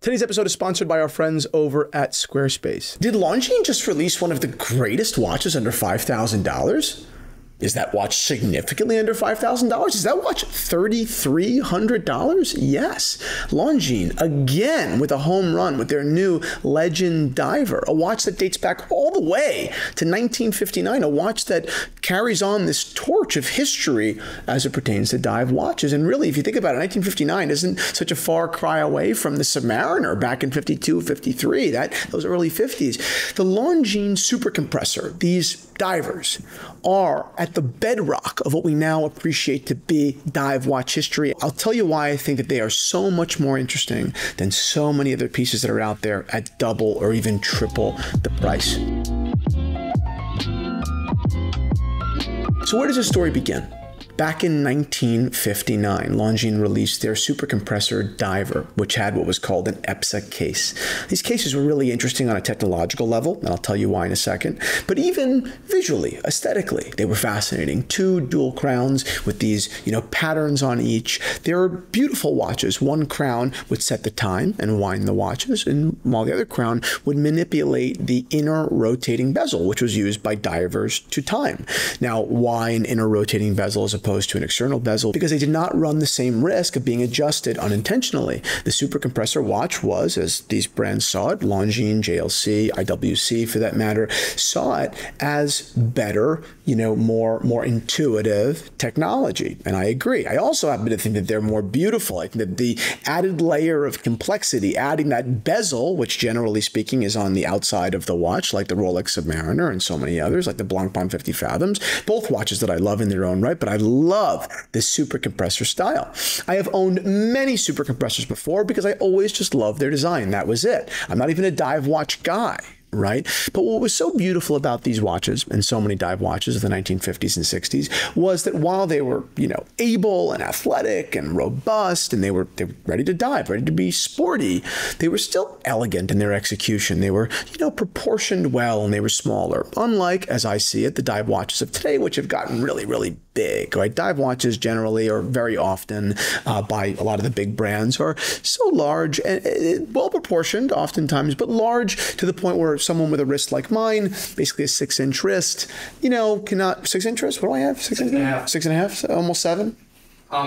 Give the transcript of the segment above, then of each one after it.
Today's episode is sponsored by our friends over at Squarespace. Did Longines just release one of the greatest watches under $5,000? Is that watch significantly under $5,000? Is that watch $3,300? Yes. Longines, again, with a home run with their new Legend Diver, a watch that dates back all the way to 1959, a watch that carries on this torch of history as it pertains to dive watches. And really, if you think about it, 1959 isn't such a far cry away from the Submariner back in 52, 53, those early 50s. The Longines super compressor, these divers, are at the bedrock of what we now appreciate to be dive watch history. I'll tell you why I think that they are so much more interesting than so many other pieces that are out there at double or even triple the price. So where does this story begin? Back in 1959, Longines released their super compressor diver, which had what was called an EPSA case. These cases were really interesting on a technological level, and I'll tell you why in a second. But even visually, aesthetically, they were fascinating. Two dual crowns with these, patterns on each. They were beautiful watches. One crown would set the time and wind the watches, and while the other crown would manipulate the inner rotating bezel, which was used by divers to time. Now, why an inner rotating bezel as opposed to an external bezel? Because they did not run the same risk of being adjusted unintentionally. The super compressor watch was, as these brands saw it, Longines, JLC, IWC for that matter, saw it as better, more intuitive technology. And I agree. I also happen to think that they're more beautiful. I think that the added layer of complexity, adding that bezel, which generally speaking is on the outside of the watch, like the Rolex Submariner and so many others, like the Blancpain 50 Fathoms, both watches that I love in their own right, but I love this super compressor style. I have owned many super compressors before because I always just loved their design. That was it. I'm not even a dive watch guy, right? But what was so beautiful about these watches and so many dive watches of the 1950s and 60s was that while they were, able and athletic and robust and they were ready to dive, ready to be sporty, they were still elegant in their execution. They were, proportioned well and they were smaller. Unlike, as I see it, the dive watches of today, which have gotten really, really big, right? Dive watches generally or very often by a lot of the big brands are so large and well proportioned oftentimes, but large to the point where someone with a wrist like mine, basically a 6-inch wrist, cannot, 6-inch wrist? What do I have? 6.5. 6.5, so almost 7?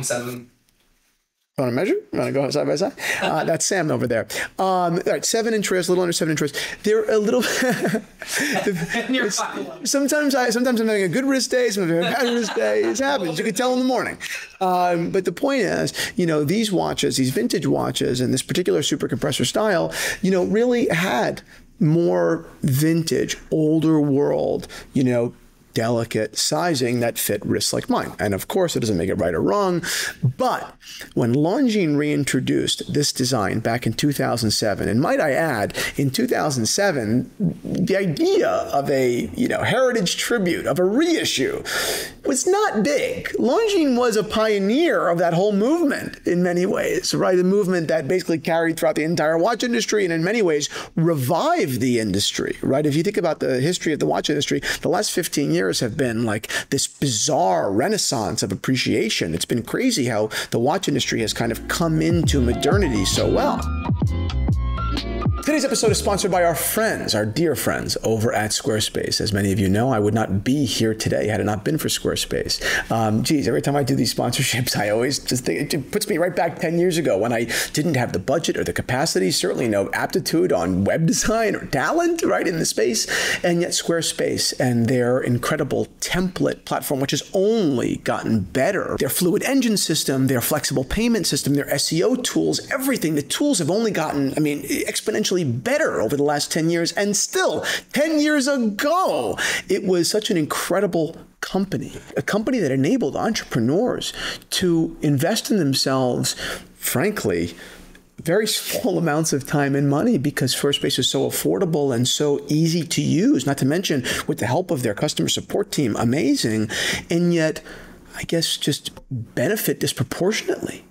7. Want to measure? Want to go side by side? That's Sam over there. All right, 7-inch wrist, a little under 7-inch wrist. They're a little. Sometimes I'm having a good wrist day. Sometimes I'm having a bad wrist day. It happens. You can tell in the morning. But the point is, these watches, these vintage watches, and this particular super compressor style, really had more vintage, older world, delicate sizing that fit wrists like mine. And of course, it doesn't make it right or wrong. But when Longines reintroduced this design back in 2007, and might I add, in 2007, the idea of a heritage tribute, of a reissue, was not big. Longines was a pioneer of that whole movement in many ways, right? The movement that basically carried throughout the entire watch industry and in many ways revived the industry, right? If you think about the history of the watch industry, the last 15 years have been like this bizarre renaissance of appreciation. It's been crazy how the watch industry has kind of come into modernity so well. Today's episode is sponsored by our friends, our dear friends over at Squarespace. As many of you know, I would not be here today had it not been for Squarespace. Every time I do these sponsorships, I always just think it puts me right back 10 years ago when I didn't have the budget or the capacity, certainly no aptitude on web design or talent, right, in the space. And yet Squarespace and their incredible template platform, which has only gotten better, their fluid engine system, their flexible payment system, their SEO tools, everything, the tools have only gotten, exponentially better over the last 10 years. And still, 10 years ago, it was such an incredible company, a company that enabled entrepreneurs to invest in themselves, frankly, very small amounts of time and money because Squarespace is so affordable and so easy to use, not to mention with the help of their customer support team, amazing, and yet, I guess, just benefit disproportionately.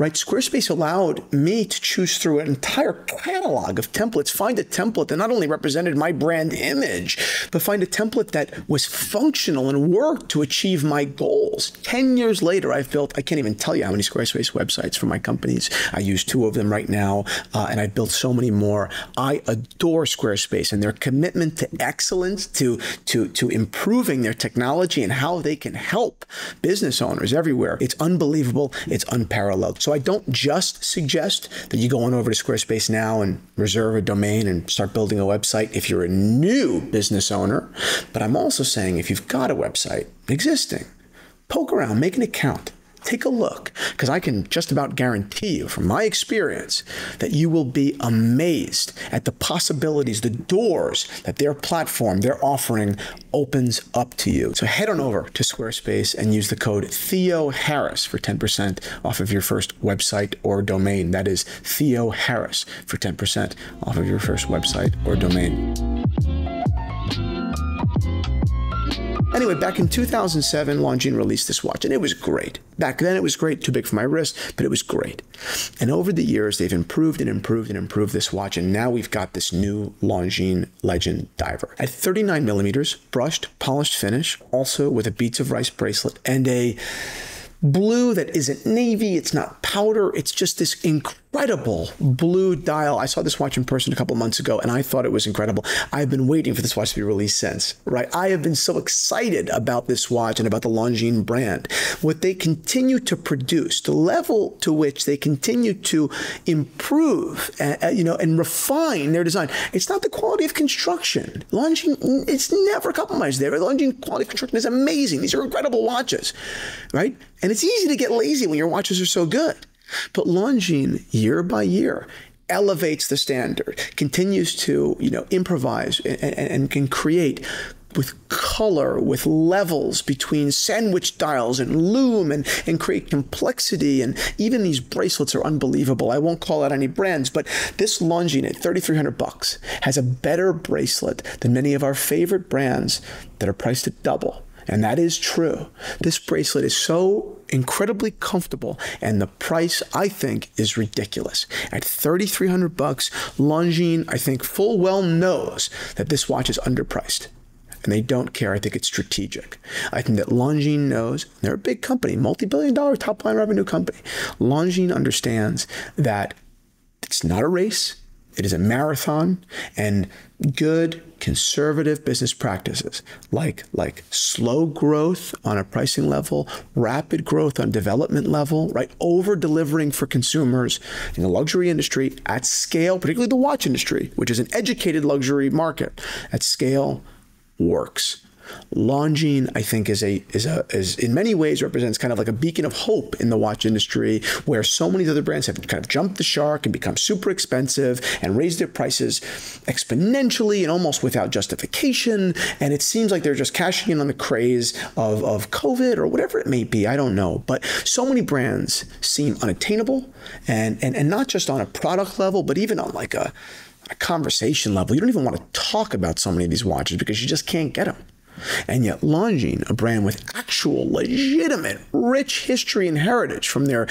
right? Squarespace allowed me to choose through an entire catalog of templates, find a template that not only represented my brand image, but find a template that was functional and worked to achieve my goals. 10 years later, I've built, I can't even tell you how many Squarespace websites for my companies. I use 2 of them right now, and I've built so many more. I adore Squarespace and their commitment to excellence, to improving their technology and how they can help business owners everywhere. It's unbelievable. It's unparalleled. So I don't just suggest that you go on over to Squarespace now and reserve a domain and start building a website if you're a new business owner. But I'm also saying if you've got a website existing, poke around, make an account. Take a look, because I can just about guarantee you from my experience that you will be amazed at the possibilities, the doors that their platform, their offering opens up to you. So head on over to Squarespace and use the code Theo Harris for 10% off of your first website or domain. That is Theo Harris for 10% off of your first website or domain. Anyway, back in 2007, Longines released this watch, and it was great. Back then, it was great, too big for my wrist, but it was great. And over the years, they've improved and improved and improved this watch, and now we've got this new Longines Legend Diver. At 39 millimeters, brushed, polished finish, also with a beads of rice bracelet, and a blue that isn't navy, it's not powder, it's just this incredible blue dial. I saw this watch in person a couple months ago and I thought it was incredible. I've been waiting for this watch to be released since, right? I have been so excited about this watch and about the Longines brand. What they continue to produce, the level to which they continue to improve, and refine their design. It's not the quality of construction. Longines, it's never compromised there. Longines quality of construction is amazing. These are incredible watches, right? And it's easy to get lazy when your watches are so good. But Longines, year by year, elevates the standard, continues to, improvise and can create with color, with levels between sandwich dials and lume and create complexity. And even these bracelets are unbelievable. I won't call out any brands, but this Longines at $3,300 has a better bracelet than many of our favorite brands that are priced at double. And that is true. This bracelet is so incredibly comfortable, and the price, I think, is ridiculous. At $3,300, Longines, I think, full well knows that this watch is underpriced. And they don't care. I think it's strategic. I think that Longines knows, they're a big company, multi-billion-dollar top-line revenue company. Longines understands that it's not a race. It is a marathon, and good conservative business practices like slow growth on a pricing level, rapid growth on development level, right? Over delivering for consumers in the luxury industry at scale, particularly the watch industry, which is an educated luxury market at scale, works. Longines, I think, is in many ways represents kind of like a beacon of hope in the watch industry, where so many other brands have kind of jumped the shark and become super expensive and raised their prices exponentially and almost without justification. And it seems like they're just cashing in on the craze of COVID or whatever it may be. I don't know. But so many brands seem unattainable, and not just on a product level, but even on like a conversation level. You don't even want to talk about so many of these watches because you just can't get them. And yet Longines, a brand with actual legitimate rich history and heritage, from their,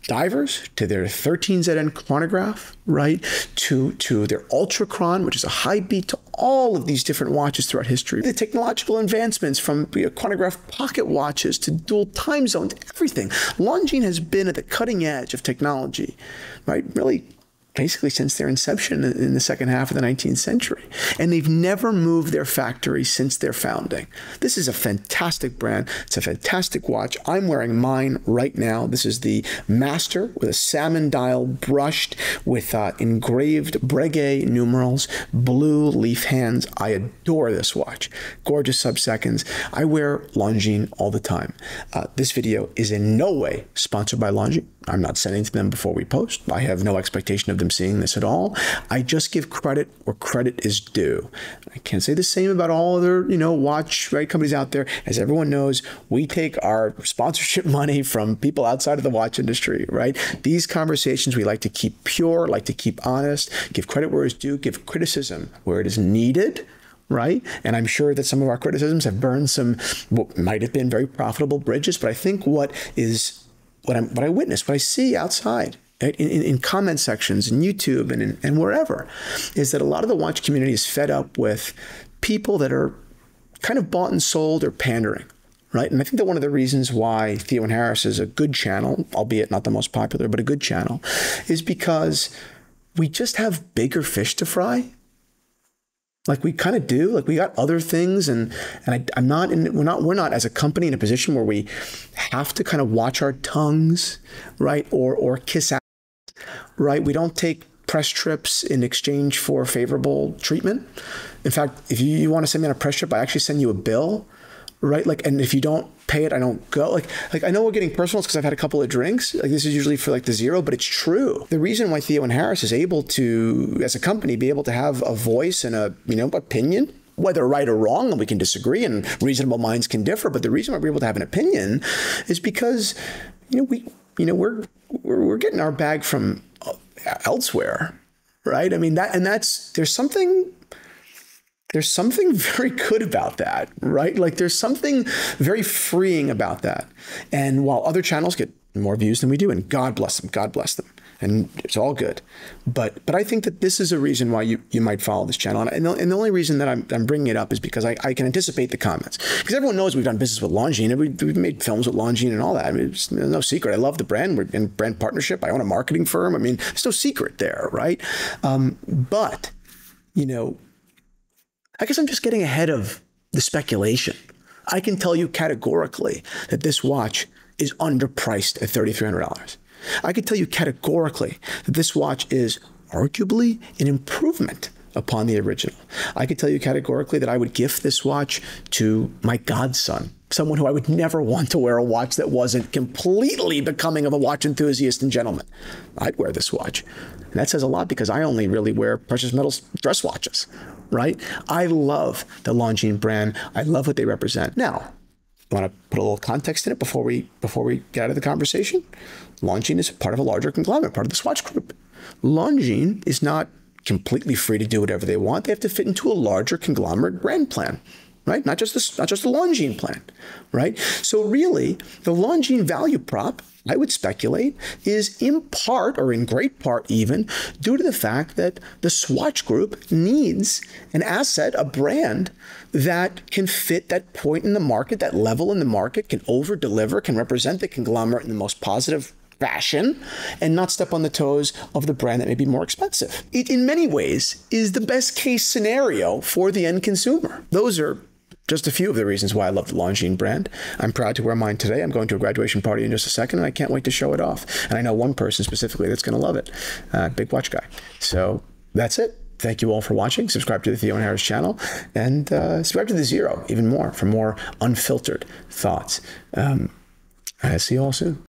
divers to their 13ZN chronograph, right, to their Ultra Chron, which is a high beat, to all of these different watches throughout history. The technological advancements from chronograph pocket watches to dual time zones, everything. Longines has been at the cutting edge of technology, right, really basically since their inception in the second half of the 19th century. And they've never moved their factory since their founding. This is a fantastic brand. It's a fantastic watch. I'm wearing mine right now. This is the Master with a salmon dial, brushed with engraved Breguet numerals, blue leaf hands. I adore this watch. Gorgeous sub-seconds. I wear Longines all the time. This video is in no way sponsored by Longines. I'm not sending to them before we post. I have no expectation of them seeing this at all. I just give credit where credit is due. I can't say the same about all other, watch companies out there. As everyone knows, we take our sponsorship money from people outside of the watch industry, right? These conversations we like to keep pure, like to keep honest, give credit where it's due, give criticism where it is needed, right? And I'm sure that some of our criticisms have burned some what might have been very profitable bridges, but I think what is what I witness, what I see outside in comment sections and YouTube and wherever, is that a lot of the watch community is fed up with people that are kind of bought and sold or pandering, right? And I think that one of the reasons why Theo and Harris is a good channel, albeit not the most popular, but a good channel, is because we just have bigger fish to fry. Like we kind of do. Like we got other things, and we're not as a company in a position where we have to kind of watch our tongues, right? Or kiss ass, right? We don't take press trips in exchange for favorable treatment. In fact, if you want to send me on a press trip, I actually send you a bill, right? Like, and if you don't pay it, I don't go. Like I know we're getting personal because I've had a couple of drinks. Like this is usually for like the zero, but it's true. The reason why Theo and Harris is able to, as a company, be able to have a voice and a, opinion, whether right or wrong, and we can disagree and reasonable minds can differ. But the reason why we're able to have an opinion is because, we're getting our bag from elsewhere, right? I mean, there's something very good about that, right? Like there's something very freeing about that. And while other channels get more views than we do, and God bless them, and it's all good. But I think that this is a reason why you might follow this channel. And the only reason that I'm bringing it up is because I can anticipate the comments. Because everyone knows we've done business with Longines, and we've made films with Longines and all that. I mean, it's no secret. I love the brand. We're in brand partnership. I own a marketing firm. I mean, there's no secret there, right? But, I guess I'm just getting ahead of the speculation. I can tell you categorically that this watch is underpriced at $3,300. I can tell you categorically that this watch is arguably an improvement upon the original. I could tell you categorically that I would gift this watch to my godson, someone who I would never want to wear a watch that wasn't completely becoming of a watch enthusiast and gentleman. I'd wear this watch. And that says a lot because I only really wear precious metals dress watches, right? I love the Longines brand. I love what they represent. Now, you want to put a little context in it before we get out of the conversation? Longines is part of a larger conglomerate, part of the Swatch Group. Longines is not completely free to do whatever they want. They have to fit into a larger conglomerate brand plan, right? Not just the Longines plan, right? So really, the Longines value prop, I would speculate, is in part, or in great part even, due to the fact that the Swatch Group needs an asset, a brand that can fit that point in the market, that level in the market, can over-deliver, can represent the conglomerate in the most positive fashion, and not step on the toes of the brand that may be more expensive. It, in many ways, is the best case scenario for the end consumer. Those are just a few of the reasons why I love the Longines brand. I'm proud to wear mine today. I'm going to a graduation party in just a second, and I can't wait to show it off. And I know one person specifically that's going to love it, big watch guy. So that's it. Thank you all for watching. Subscribe to the Theo and Harris channel, and subscribe to The Zero even more for more unfiltered thoughts. See you all soon.